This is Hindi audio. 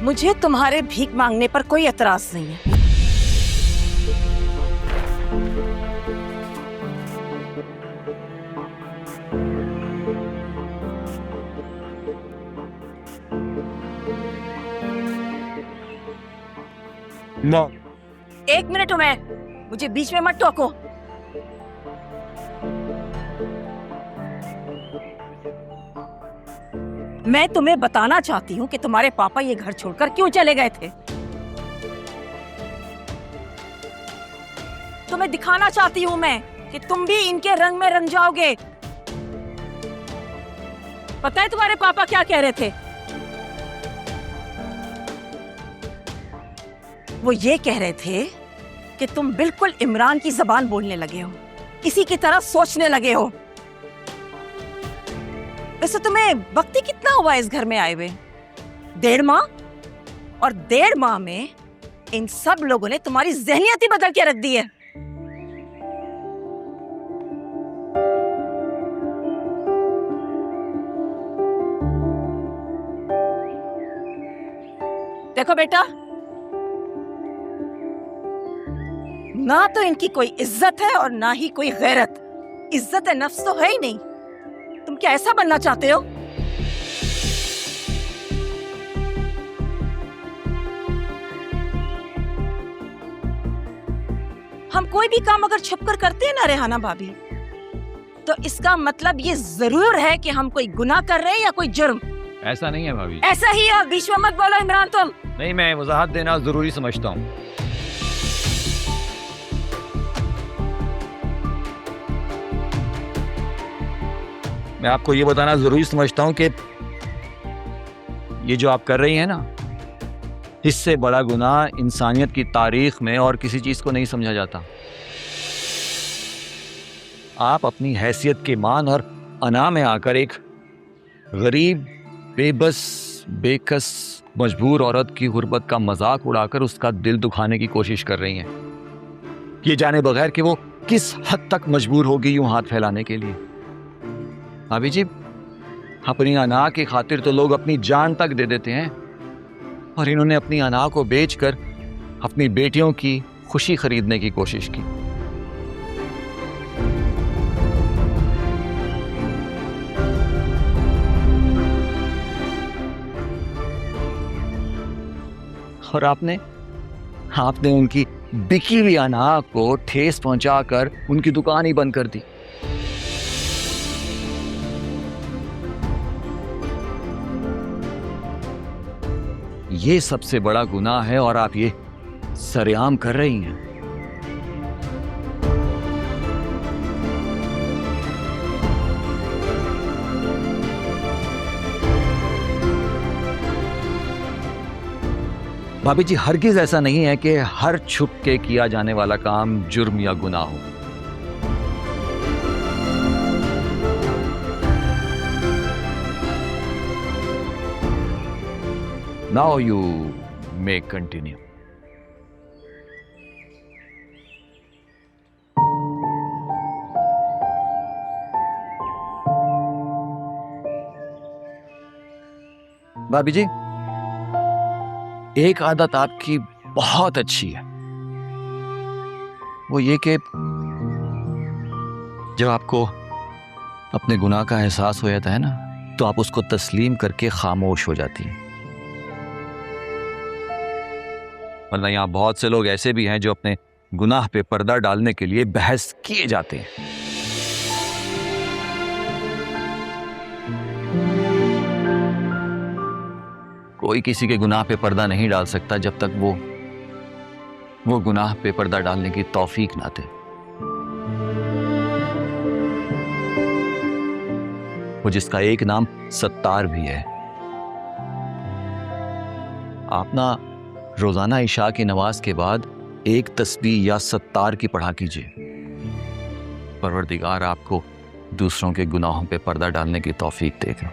मुझे तुम्हारे भीख मांगने पर कोई एतराज नहीं है। ना 1 मिनट मैं, मुझे बीच में मत टोको। मैं तुम्हें बताना चाहती हूँ कि तुम्हारे पापा ये घर छोड़कर क्यों चले गए थे। तुम्हें दिखाना चाहती हूँ मैं कि तुम भी इनके रंग में रंग जाओगे। पता है तुम्हारे पापा क्या कह रहे थे? वो ये कह रहे थे कि तुम बिल्कुल इमरान की जबान बोलने लगे हो, इसी की तरह सोचने लगे हो। वैसे तुम्हें वक्त ही कितना हुआ इस घर में आए हुए? 1.5 माह, और 1.5 माह में इन सब लोगों ने तुम्हारी ज़हनियत ही बदल के रख दी है। देखो बेटा, ना तो इनकी कोई इज्जत है और ना ही कोई गैरत। इज्जत नफ्स तो है ही नहीं। तुम क्या ऐसा बनना चाहते हो? हम कोई भी काम अगर छुपकर करते हैं ना रेहाना भाभी, तो इसका मतलब ये जरूर है कि हम कोई गुनाह कर रहे हैं या कोई जुर्म। ऐसा नहीं है भाभी। ऐसा ही है, बीच में मत बोलो इमरान तुम। नहीं, मैं वजाहत देना जरूरी समझता हूँ। मैं आपको ये बताना जरूरी समझता हूँ कि ये जो आप कर रही हैं ना, इससे बड़ा गुनाह इंसानियत की तारीख में और किसी चीज को नहीं समझा जाता। आप अपनी हैसियत के मान और अना में आकर एक गरीब, बेबस, बेकस, मजबूर औरत की गुर्बत का मजाक उड़ाकर उसका दिल दुखाने की कोशिश कर रही हैं, ये जाने बगैर कि वो किस हद तक मजबूर होगी यूं हाथ फैलाने के लिए। भाभी जी, अपनी अना की खातिर तो लोग अपनी जान तक दे देते हैं, और इन्होंने अपनी अना को बेचकर अपनी बेटियों की खुशी खरीदने की कोशिश की। और आपने उनकी बिकी हुई अना को ठेस पहुंचाकर उनकी दुकान ही बंद कर दी। ये सबसे बड़ा गुनाह है और आप ये सरेआम कर रही हैं। भाभी जी, हरगिज ऐसा नहीं है कि हर छुप के किया जाने वाला काम जुर्म या गुनाह हो। Now you may continue. भाभी जी, एक आदत आपकी बहुत अच्छी है, वो ये कि जब आपको अपने गुनाह का एहसास हो जाता है ना, तो आप उसको तस्लीम करके खामोश हो जाती हैं। वरना यहाँ बहुत से लोग ऐसे भी हैं जो अपने गुनाह पे पर्दा डालने के लिए बहस किए जाते हैं। कोई किसी के गुनाह पे पर्दा नहीं डाल सकता जब तक वो गुनाह पे पर्दा डालने की तौफीक ना दे। वो जिसका एक नाम सत्तार भी है। आप ना रोजाना इशा की नमाज के बाद एक तस्बीह या सत्तार की पढ़ा कीजिए। परवरदिगार आपको दूसरों के गुनाहों पे पर्दा डालने की तौफीक देगा।